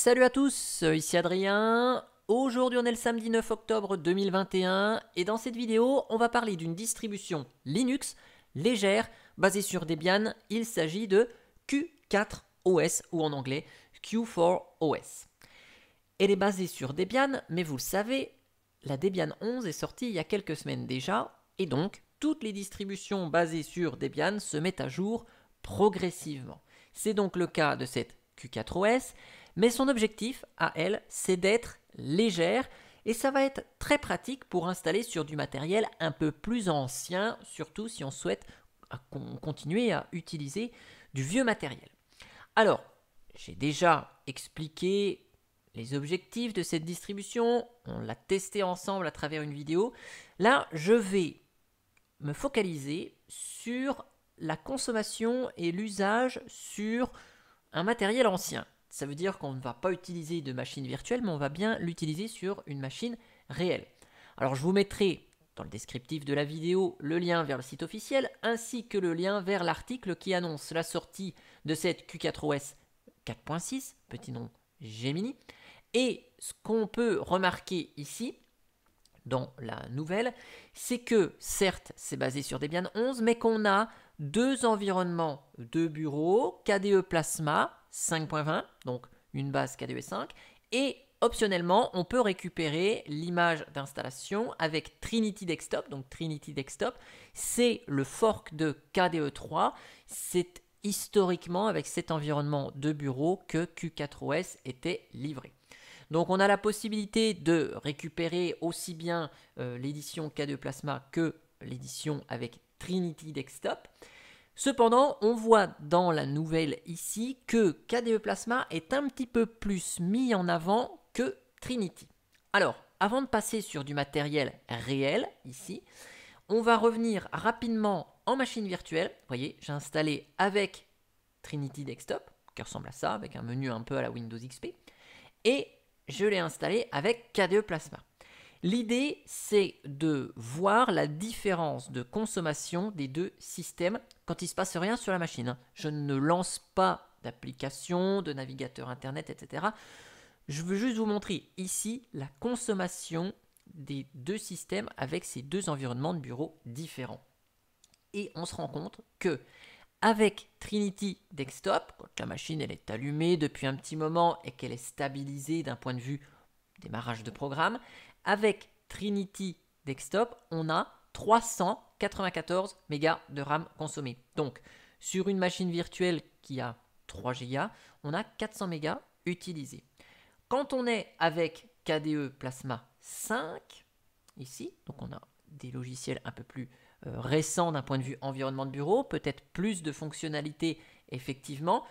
Salut à tous, ici Adrien. Aujourd'hui on est le samedi 9 octobre 2021 et dans cette vidéo on va parler d'une distribution Linux légère basée sur Debian. Il s'agit de Q4OS ou en anglais Q4OS. Elle est basée sur Debian, mais vous le savez, la Debian 11 est sortie il y a quelques semaines déjà et donc toutes les distributions basées sur Debian se mettent à jour progressivement. C'est donc le cas de cette Q4OS. Mais son objectif, à elle, c'est d'être légère et ça va être très pratique pour installer sur du matériel un peu plus ancien, surtout si on souhaite continuer à utiliser du vieux matériel. Alors, j'ai déjà expliqué les objectifs de cette distribution, on l'a testé ensemble à travers une vidéo. Là, je vais me focaliser sur la consommation et l'usage sur un matériel ancien. Ça veut dire qu'on ne va pas utiliser de machine virtuelle, mais on va bien l'utiliser sur une machine réelle. Alors je vous mettrai dans le descriptif de la vidéo le lien vers le site officiel, ainsi que le lien vers l'article qui annonce la sortie de cette Q4OS 4.6, petit nom Gemini. Et ce qu'on peut remarquer ici, dans la nouvelle, c'est que certes c'est basé sur Debian 11, mais qu'on a deux environnements de bureau, KDE Plasma 5.20, donc une base KDE 5, et optionnellement on peut récupérer l'image d'installation avec Trinity Desktop. Donc Trinity Desktop, c'est le fork de KDE 3, c'est historiquement avec cet environnement de bureau que Q4OS était livré. Donc on a la possibilité de récupérer aussi bien l'édition KDE Plasma que l'édition avec Trinity Desktop. Cependant, on voit dans la nouvelle ici que KDE Plasma est un petit peu plus mis en avant que Trinity. Alors, avant de passer sur du matériel réel ici, on va revenir rapidement en machine virtuelle. Vous voyez, j'ai installé avec Trinity Desktop, qui ressemble à ça, avec un menu un peu à la Windows XP. Et je l'ai installé avec KDE Plasma. L'idée, c'est de voir la différence de consommation des deux systèmes quand il ne se passe rien sur la machine. Je ne lance pas d'application, de navigateur internet, etc. Je veux juste vous montrer ici la consommation des deux systèmes avec ces deux environnements de bureau différents. Et on se rend compte que avec Trinity Desktop, quand la machine elle est allumée depuis un petit moment et qu'elle est stabilisée d'un point de vue démarrage de programme, avec Trinity Desktop, on a 394 mégas de RAM consommés. Donc, sur une machine virtuelle qui a 3 Go, on a 400 mégas utilisés. Quand on est avec KDE Plasma 5, ici, donc on a des logiciels un peu plus récents d'un point de vue environnement de bureau, peut-être plus de fonctionnalités effectivement,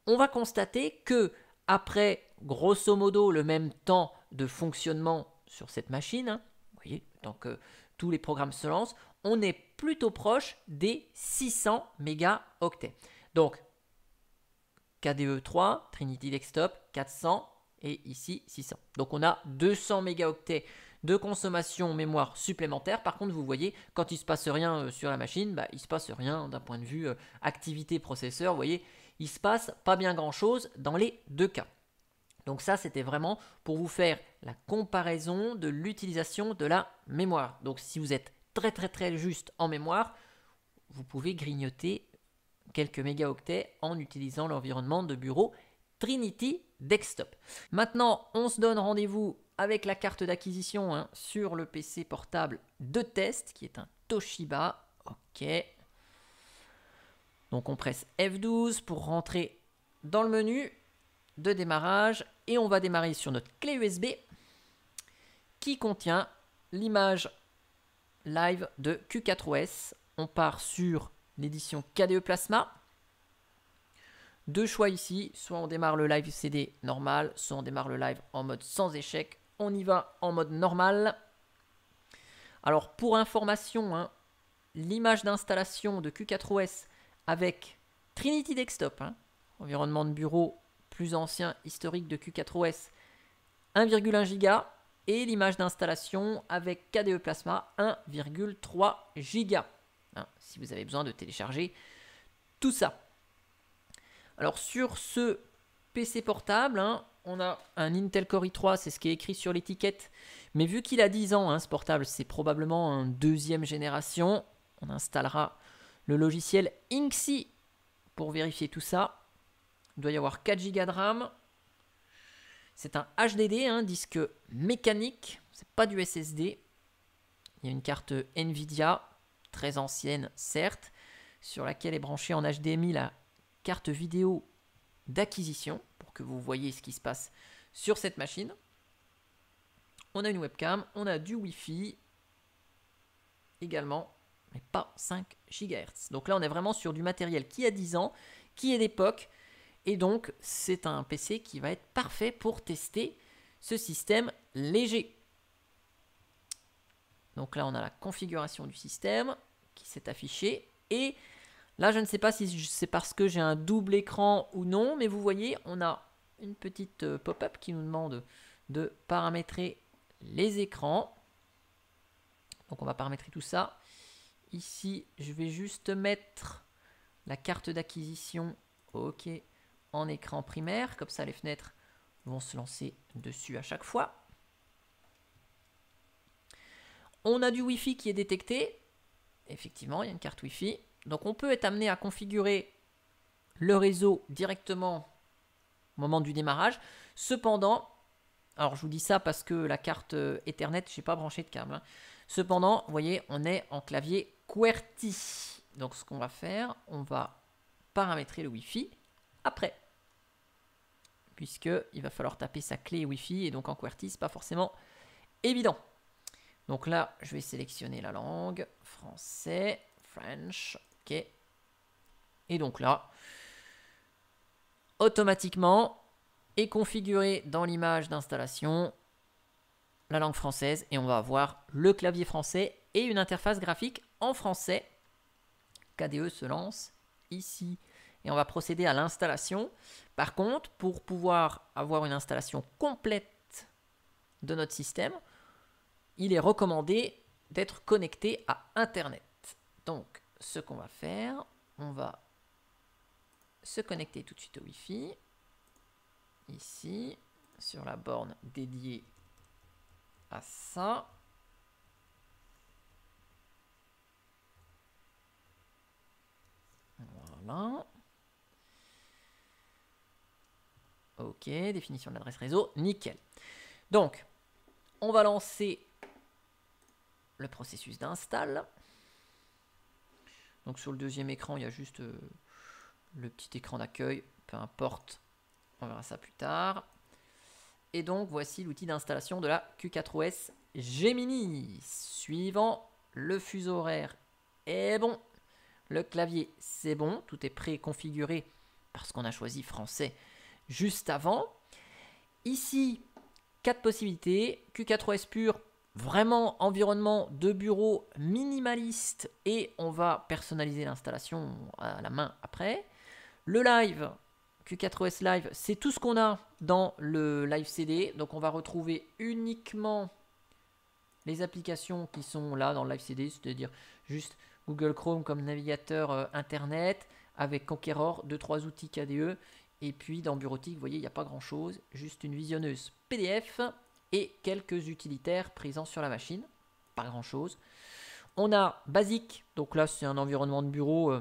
on va constater que après grosso modo le même temps de fonctionnement sur cette machine, vous voyez, tant que tous les programmes se lancent, on est plutôt proche des 600 mégaoctets. Donc KDE 3, Trinity Desktop 400 et ici 600. Donc on a 200 mégaoctets de consommation mémoire supplémentaire. Par contre, vous voyez, quand il ne se passe rien sur la machine, il ne se passe rien d'un point de vue activité processeur. Vous voyez, il ne se passe pas bien grand-chose dans les deux cas. Donc ça, c'était vraiment pour vous faire la comparaison de l'utilisation de la mémoire. Donc si vous êtes très juste en mémoire, vous pouvez grignoter quelques mégaoctets en utilisant l'environnement de bureau Trinity Desktop. Maintenant, on se donne rendez-vous avec la carte d'acquisition sur le PC portable de test, qui est un Toshiba. Ok. Donc on presse F12 pour rentrer dans le menu de démarrage et on va démarrer sur notre clé USB qui contient l'image live de Q4OS. On part sur l'édition KDE Plasma. Deux choix ici, soit on démarre le live CD normal, soit on démarre le live en mode sans échec. On y va en mode normal. Alors pour information, l'image d'installation de Q4OS avec Trinity Desktop, environnement de bureau plus ancien historique de Q4OS, 1,1 Go, et l'image d'installation avec KDE Plasma 1,3 Go. Si vous avez besoin de télécharger tout ça. Alors sur ce PC portable, hein. On a un Intel Core i3, c'est ce qui est écrit sur l'étiquette. Mais vu qu'il a 10 ans, hein, ce portable, c'est probablement un deuxième génération. On installera le logiciel Inksy pour vérifier tout ça. Il doit y avoir 4 Go de RAM. C'est un HDD, un disque mécanique. C'est pas du SSD. Il y a une carte Nvidia, très ancienne certes, sur laquelle est branchée en HDMI la carte vidéo d'acquisition, pour que vous voyez ce qui se passe sur cette machine. On a une webcam, on a du Wi-Fi également, mais pas 5 GHz. Donc là, on est vraiment sur du matériel qui a 10 ans, qui est d'époque, et donc c'est un PC qui va être parfait pour tester ce système léger. Donc là, on a la configuration du système qui s'est affichée, et là, je ne sais pas si c'est parce que j'ai un double écran ou non, mais vous voyez, on a une petite pop-up qui nous demande de paramétrer les écrans. Donc on va paramétrer tout ça. Ici, je vais juste mettre la carte d'acquisition OK, en écran primaire. Comme ça, les fenêtres vont se lancer dessus à chaque fois. On a du Wi-Fi qui est détecté. Effectivement, il y a une carte Wi-Fi. Donc on peut être amené à configurer le réseau directement au moment du démarrage. Cependant, alors je vous dis ça parce que la carte Ethernet, je n'ai pas branché de câble, hein. Cependant, vous voyez, on est en clavier QWERTY. Donc ce qu'on va faire, on va paramétrer le Wi-Fi après. Puisqu'il va falloir taper sa clé Wi-Fi et donc en QWERTY, ce n'est pas forcément évident. Donc là, je vais sélectionner la langue, français, French, ok. Et donc là, automatiquement est configuré dans l'image d'installation la langue française et on va avoir le clavier français et une interface graphique en français. KDE se lance ici et on va procéder à l'installation. Par contre, pour pouvoir avoir une installation complète de notre système, il est recommandé d'être connecté à Internet. Donc, ce qu'on va faire, on va se connecter tout de suite au Wi-Fi. Ici, sur la borne dédiée à ça. Voilà. Ok, définition de l'adresse réseau, nickel. Donc, on va lancer le processus d'install. Donc sur le deuxième écran, il y a juste le petit écran d'accueil, peu importe, on verra ça plus tard. Et donc voici l'outil d'installation de la Q4OS Gemini. Suivant, le fuseau horaire est bon, le clavier c'est bon, tout est préconfiguré parce qu'on a choisi français juste avant. Ici, 4 possibilités, Q4OS pur, vraiment environnement de bureau minimaliste et on va personnaliser l'installation à la main après. Le live, Q4OS Live, c'est tout ce qu'on a dans le Live CD. Donc on va retrouver uniquement les applications qui sont là dans le Live CD, c'est-à-dire juste Google Chrome comme navigateur internet avec Conqueror, 2-3 outils KDE. Et puis dans Bureautique, vous voyez, il n'y a pas grand-chose, juste une visionneuse PDF et quelques utilitaires présents sur la machine, pas grand-chose. On a Basic, donc là c'est un environnement de bureau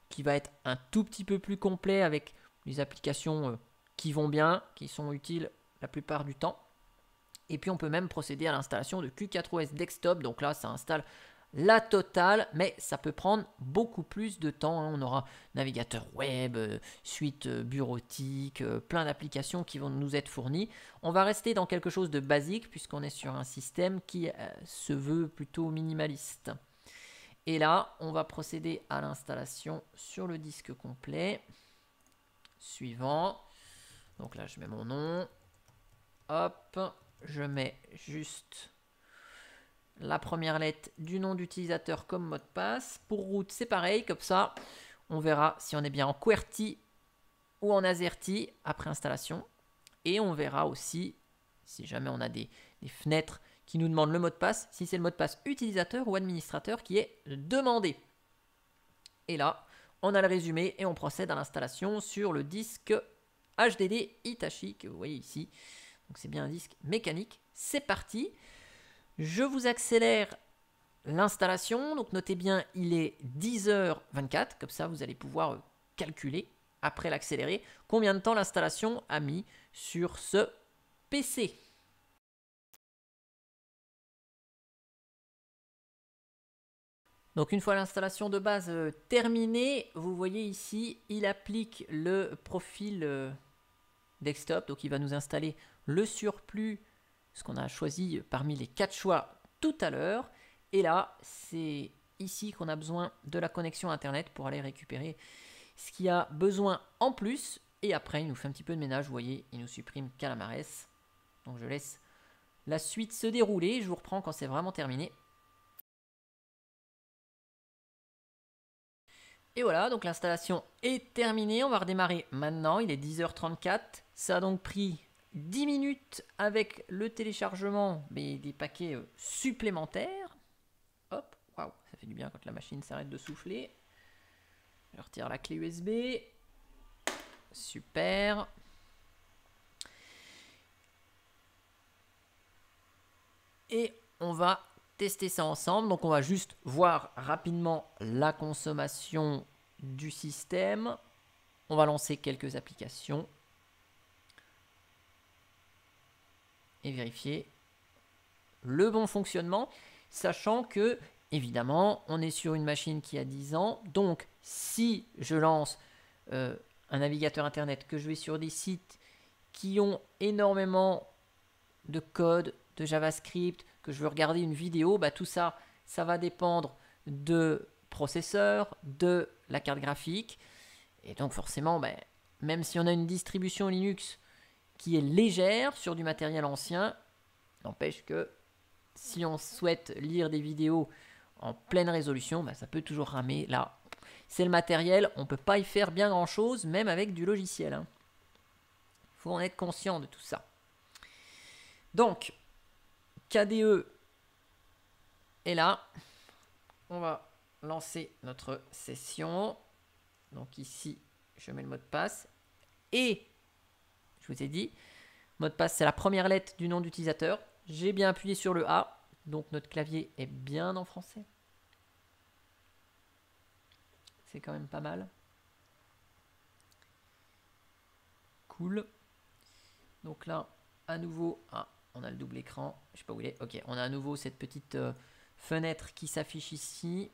qui va être un tout petit peu plus complet avec les applications qui vont bien, qui sont utiles la plupart du temps. Et puis on peut même procéder à l'installation de Q4OS Desktop, donc là ça installe la totale, mais ça peut prendre beaucoup plus de temps. On aura navigateur web, suite bureautique, plein d'applications qui vont nous être fournies. On va rester dans quelque chose de basique puisqu'on est sur un système qui se veut plutôt minimaliste. Et là, on va procéder à l'installation sur le disque complet. Suivant. Donc là, je mets mon nom. Hop, je mets juste la première lettre du nom d'utilisateur comme mot de passe. Pour root, c'est pareil, comme ça, on verra si on est bien en QWERTY ou en AZERTY après installation. Et on verra aussi, si jamais on a des fenêtres qui nous demandent le mot de passe, si c'est le mot de passe utilisateur ou administrateur qui est demandé. Et là, on a le résumé et on procède à l'installation sur le disque HDD Hitachi que vous voyez ici. Donc c'est bien un disque mécanique. C'est parti. Je vous accélère l'installation. Donc notez bien, il est 10h24. Comme ça, vous allez pouvoir calculer, après l'accélérer, combien de temps l'installation a mis sur ce PC. Donc une fois l'installation de base terminée, vous voyez ici, il applique le profil desktop. Donc il va nous installer le surplus, ce qu'on a choisi parmi les 4 choix tout à l'heure. Et là, c'est ici qu'on a besoin de la connexion Internet pour aller récupérer ce qu'il y a besoin en plus. Et après, il nous fait un petit peu de ménage. Vous voyez, il nous supprime Calamares. Donc je laisse la suite se dérouler. Je vous reprends quand c'est vraiment terminé. Et voilà, donc l'installation est terminée. On va redémarrer maintenant. Il est 10h34. Ça a donc pris 10 minutes avec le téléchargement mais des paquets supplémentaires. Hop, waouh, ça fait du bien quand la machine s'arrête de souffler. Je retire la clé USB. Super. Et on va tester ça ensemble. Donc on va juste voir rapidement la consommation du système. On va lancer quelques applications. Et vérifier le bon fonctionnement, sachant que, évidemment, on est sur une machine qui a 10 ans. Donc, si je lance un navigateur Internet, que je vais sur des sites qui ont énormément de code, de JavaScript, que je veux regarder une vidéo, bah, tout ça, ça va dépendre de processeur, de la carte graphique. Et donc, forcément, bah, même si on a une distribution Linux qui est légère sur du matériel ancien, n'empêche que si on souhaite lire des vidéos en pleine résolution, bah ça peut toujours ramer. Là, c'est le matériel, on ne peut pas y faire bien grand chose, même avec du logiciel. Il faut en être conscient de tout ça. Donc, KDE est là. On va lancer notre session. Donc ici, je mets le mot de passe. Et je vous ai dit, mot de passe, c'est la première lettre du nom d'utilisateur. J'ai bien appuyé sur le A, donc notre clavier est bien en français. C'est quand même pas mal. Cool. Donc là, à nouveau, on a le double écran. Je sais pas où il est. Ok, on a à nouveau cette petite fenêtre qui s'affiche ici.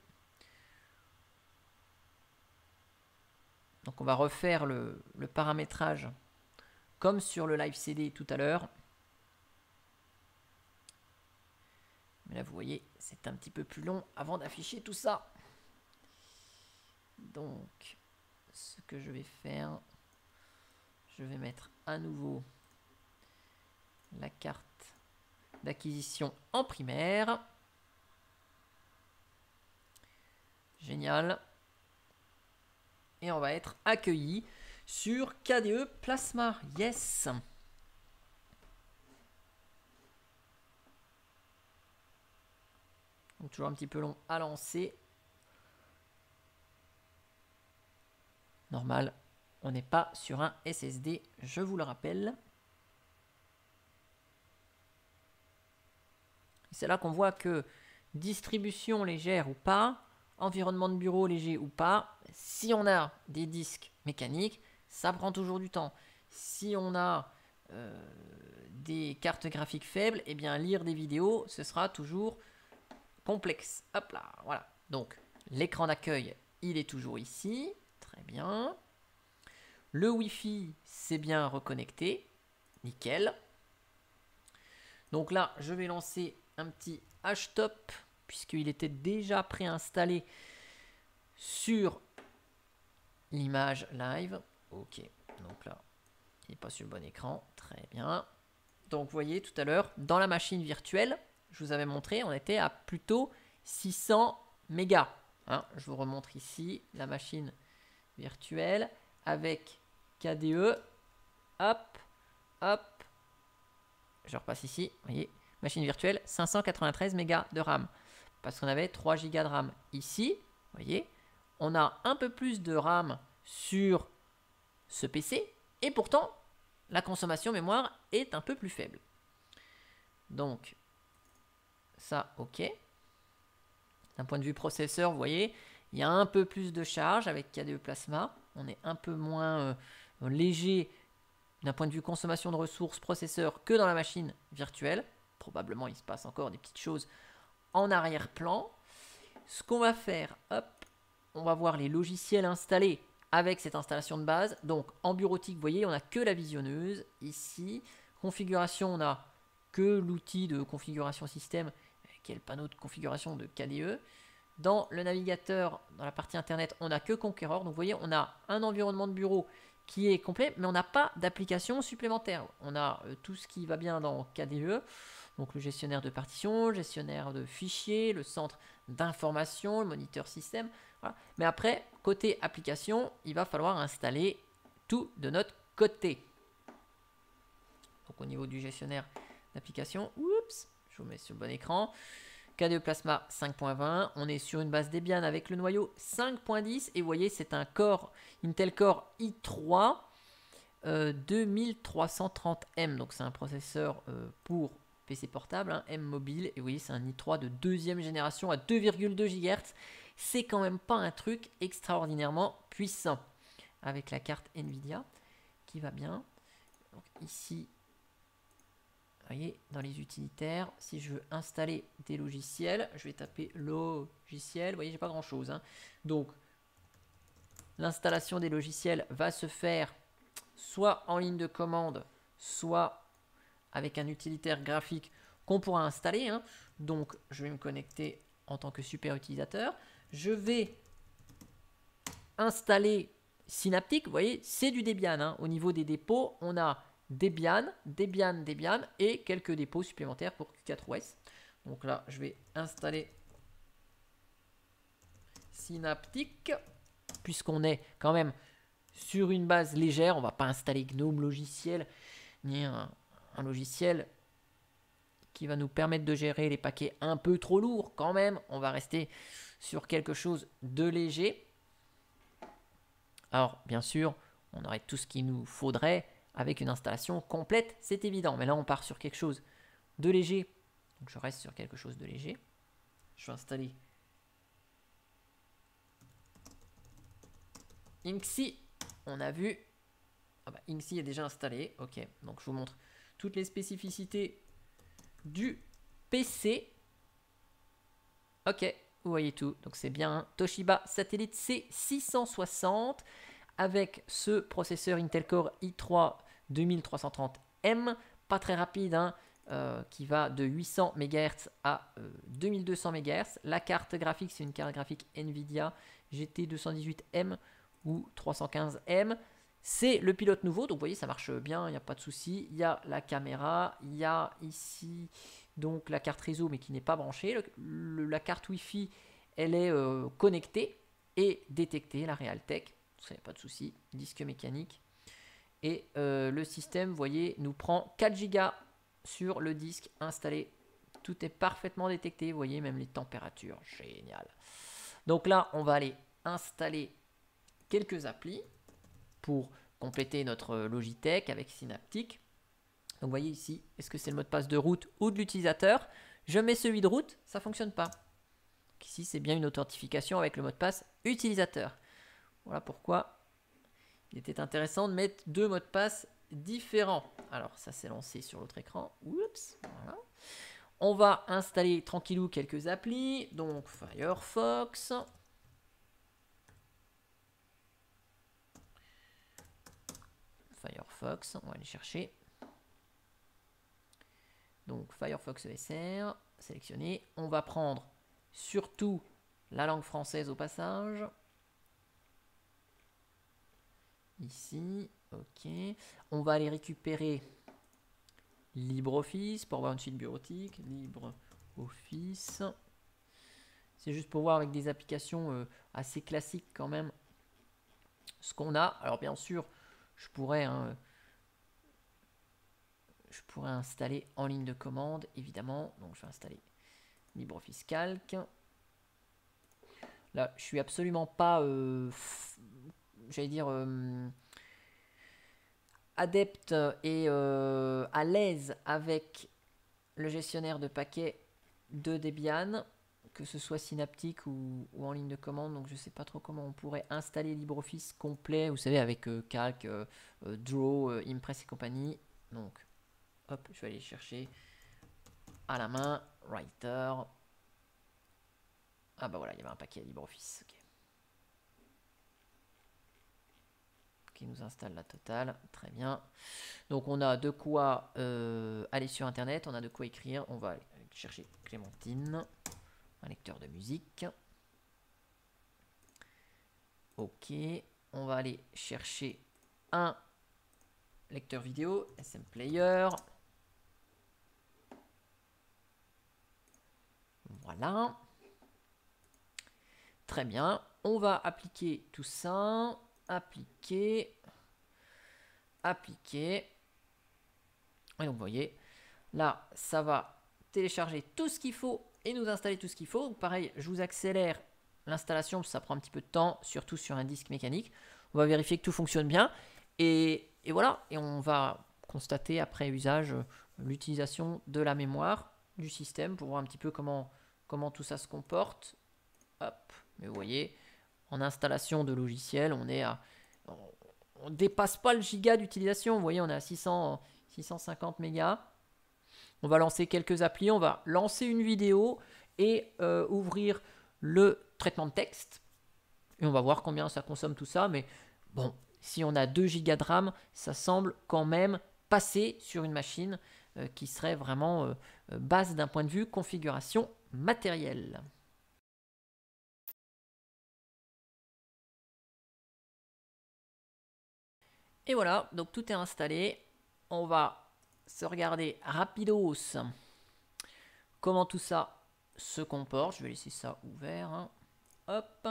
Donc on va refaire le paramétrage comme sur le live CD tout à l'heure. Mais là, vous voyez, c'est un petit peu plus long avant d'afficher tout ça. Donc, ce que je vais faire, je vais mettre à nouveau la carte d'acquisition en primaire. Génial. Et on va être accueilli sur KDE Plasma. Yes. Donc toujours un petit peu long à lancer. Normal, on n'est pas sur un SSD, je vous le rappelle. C'est là qu'on voit que distribution légère ou pas, environnement de bureau léger ou pas, si on a des disques mécaniques, ça prend toujours du temps. Si on a des cartes graphiques faibles, eh bien lire des vidéos, ce sera toujours complexe. Hop là, voilà. Donc l'écran d'accueil, il est toujours ici. Très bien. Le Wi-Fi, c'est bien reconnecté. Nickel. Donc là, je vais lancer un petit htop puisqu'il était déjà préinstallé sur l'image live. Ok, donc là, il n'est pas sur le bon écran. Très bien. Donc vous voyez tout à l'heure, dans la machine virtuelle, je vous avais montré, on était à plutôt 600 mégas. Je vous remontre ici la machine virtuelle avec KDE. Hop, hop. Je repasse ici. Vous voyez, machine virtuelle, 593 mégas de RAM. Parce qu'on avait 3 Go de RAM. Ici, vous voyez, on a un peu plus de RAM sur ce PC. Et pourtant, la consommation mémoire est un peu plus faible. Donc, ça, ok. D'un point de vue processeur, vous voyez, il y a un peu plus de charge avec KDE Plasma. On est un peu moins léger d'un point de vue consommation de ressources processeur que dans la machine virtuelle. Probablement, il se passe encore des petites choses en arrière-plan. Ce qu'on va faire, hop, on va voir les logiciels installés avec cette installation de base. Donc, en bureautique, vous voyez, on n'a que la visionneuse. Ici, configuration, on n'a que l'outil de configuration système, qui est le panneau de configuration de KDE. Dans le navigateur, dans la partie internet, on n'a que Conqueror. Donc vous voyez, on a un environnement de bureau qui est complet, mais on n'a pas d'application supplémentaire. On a tout ce qui va bien dans KDE, donc le gestionnaire de partitions, le gestionnaire de fichiers, le centre d'information, le moniteur système. Voilà. Mais après, côté application, il va falloir installer tout de notre côté. Donc au niveau du gestionnaire d'application, oups, je vous mets sur le bon écran. KDE Plasma 5.20, on est sur une base Debian avec le noyau 5.10 et vous voyez c'est un Core Intel Core i3 2330M, donc c'est un processeur pour PC portable, hein, M mobile, et vous voyez c'est un i3 de deuxième génération à 2,2 GHz, c'est quand même pas un truc extraordinairement puissant, avec la carte Nvidia qui va bien. Donc ici, vous voyez, dans les utilitaires, si je veux installer des logiciels, je vais taper logiciel. Vous voyez, j'ai pas grand chose. Hein. Donc, l'installation des logiciels va se faire soit en ligne de commande, soit avec un utilitaire graphique qu'on pourra installer. Hein. Donc, je vais me connecter en tant que super utilisateur. Je vais installer Synaptic. Vous voyez, c'est du Debian. Hein. Au niveau des dépôts, on a Debian et quelques dépôts supplémentaires pour Q4OS. Donc là, je vais installer Synaptic, puisqu'on est quand même sur une base légère. On va pas installer GNOME logiciel, ni un logiciel qui va nous permettre de gérer les paquets un peu trop lourds quand même. On va rester sur quelque chose de léger. Alors, bien sûr, on aurait tout ce qu'il nous faudrait avec une installation complète, c'est évident. Mais là, on part sur quelque chose de léger. Donc, je reste sur quelque chose de léger. Je vais installer Inksy. On a vu. Ah bah, Inksy est déjà installé. Ok, donc je vous montre toutes les spécificités du PC. Ok, vous voyez tout. Donc, c'est bien un Toshiba Satellite C660 avec ce processeur Intel Core i3 2330M, pas très rapide, hein, qui va de 800 MHz à 2200 MHz. La carte graphique, c'est une carte graphique Nvidia GT218M ou 315M. C'est le pilote nouveau, donc vous voyez, ça marche bien, il n'y a pas de souci. Il y a la caméra, il y a ici donc la carte réseau, mais qui n'est pas branchée. La carte Wi-Fi, elle est connectée et détectée, la Realtek. Ça, il n'y a pas de souci. Disque mécanique. Et le système, vous voyez, nous prend 4 Go sur le disque installé. Tout est parfaitement détecté. Vous voyez, même les températures. Génial. Donc là, on va aller installer quelques applis pour compléter notre Logitech avec Synaptic. Donc vous voyez ici, est-ce que c'est le mot de passe de route ou de l'utilisateur? Je mets celui de route, ça ne fonctionne pas. Donc ici, c'est bien une authentification avec le mot de passe utilisateur. Voilà pourquoi il était intéressant de mettre deux mots de passe différents. Alors, ça s'est lancé sur l'autre écran. Oups, voilà. On va installer tranquillou quelques applis. Donc, Firefox. Firefox, on va aller chercher. Donc, Firefox ESR, sélectionné. On va prendre surtout la langue française au passage. Ici, ok. On va aller récupérer LibreOffice pour avoir une suite bureautique. LibreOffice. C'est juste pour voir avec des applications assez classiques quand même ce qu'on a. Alors bien sûr, je pourrais installer en ligne de commande, évidemment. Donc je vais installer LibreOffice Calc. Là, je suis absolument pas... j'allais dire adepte et à l'aise avec le gestionnaire de paquets de Debian, que ce soit synaptique ou en ligne de commande. Donc je ne sais pas trop comment on pourrait installer LibreOffice complet, vous savez, avec Calc, Draw, Impress et compagnie. Donc hop, je vais aller chercher à la main, Writer. Ah bah voilà, il y avait un paquet LibreOffice. Okay. Qui nous installe la totale, très bien. Donc on a de quoi aller sur internet, on a de quoi écrire. On va aller chercher Clémentine, un lecteur de musique. Ok, on va aller chercher un lecteur vidéo, SM Player. Voilà. Très bien, on va appliquer tout ça. Appliquer. Appliquer. Et donc vous voyez, là ça va télécharger tout ce qu'il faut et nous installer tout ce qu'il faut. Donc pareil, je vous accélère l'installation, ça prend un petit peu de temps, surtout sur un disque mécanique. On va vérifier que tout fonctionne bien. Et voilà, et on va constater après usage l'utilisation de la mémoire du système pour voir un petit peu comment tout ça se comporte. Hop, mais vous voyez, en installation de logiciel, on est à... On dépasse pas le giga d'utilisation. Vous voyez, on est à 650 mégas. On va lancer quelques applis. On va lancer une vidéo et ouvrir le traitement de texte. Et on va voir combien ça consomme tout ça. Mais bon, si on a 2 gigas de RAM, ça semble quand même passer sur une machine qui serait vraiment basse d'un point de vue configuration matérielle. Et voilà, donc tout est installé. On va se regarder rapidos comment tout ça se comporte. Je vais laisser ça ouvert. Hein. Hop.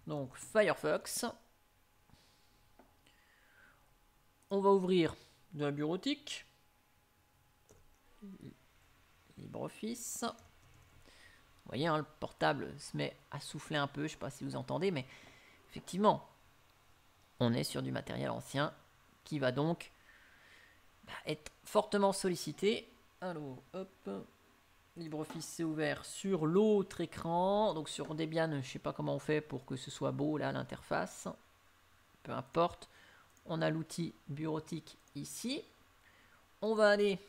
Donc Firefox. On va ouvrir de la bureautique. LibreOffice. Vous voyez, hein, le portable se met à souffler un peu. Je ne sais pas si vous entendez, mais effectivement, on est sur du matériel ancien qui va donc être fortement sollicité. Alors, hop, LibreOffice c'est ouvert sur l'autre écran. Donc sur Debian, je ne sais pas comment on fait pour que ce soit beau là, l'interface. Peu importe. On a l'outil bureautique ici. On va aller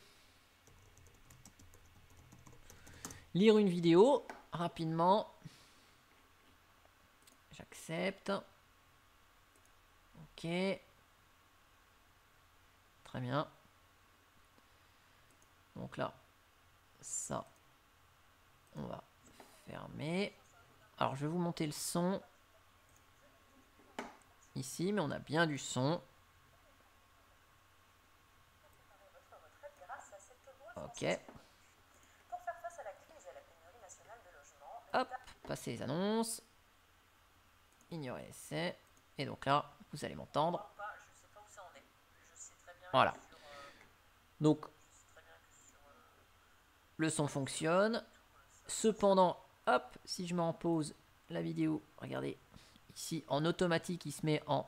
lire une vidéo rapidement. J'accepte. Ok. Très bien. Donc là, ça, on va fermer. Alors, je vais vous monter le son ici, mais on a bien du son. Ok. Hop, passer les annonces. Ignorer l'essai. Et donc là, vous allez m'entendre. Voilà. Donc, le son fonctionne. Cependant, hop, si je mets en pause la vidéo, regardez, ici en automatique, il se met en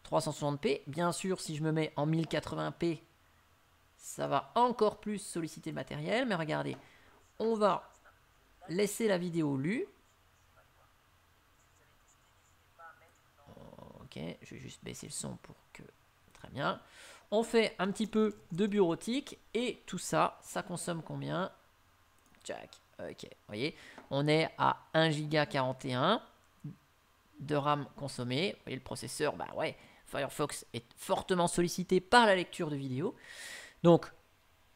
360p. Bien sûr, si je me mets en 1080p, ça va encore plus solliciter le matériel. Mais regardez, on va laisser la vidéo lue. Ok, je vais juste baisser le son pour que... Très bien. On fait un petit peu de bureautique et tout ça, ça consomme combien? Jack. Ok, vous voyez, on est à 1,41 Go de RAM consommé. Vous voyez, le processeur, bah ouais, Firefox est fortement sollicité par la lecture de vidéos. Donc,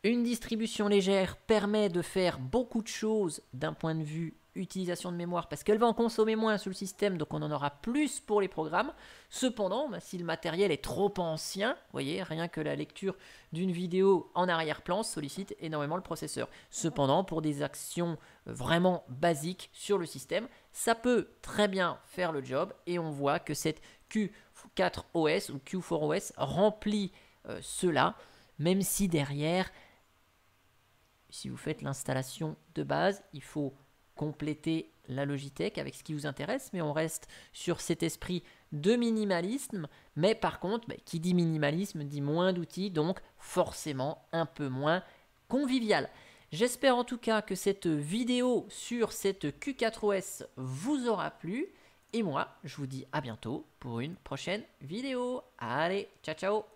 une distribution légère permet de faire beaucoup de choses d'un point de vue utilisation de mémoire parce qu'elle va en consommer moins sur le système, donc on en aura plus pour les programmes. Cependant, si le matériel est trop ancien, vous voyez, rien que la lecture d'une vidéo en arrière-plan sollicite énormément le processeur. Cependant, pour des actions vraiment basiques sur le système, ça peut très bien faire le job et on voit que cette Q4OS ou Q4OS remplit cela, même si derrière, si vous faites l'installation de base, il faut compléter la Logitech avec ce qui vous intéresse, mais on reste sur cet esprit de minimalisme. Mais par contre, qui dit minimalisme dit moins d'outils, donc forcément un peu moins convivial. J'espère en tout cas que cette vidéo sur cette Q4OS vous aura plu. Et moi, je vous dis à bientôt pour une prochaine vidéo. Allez, ciao ciao!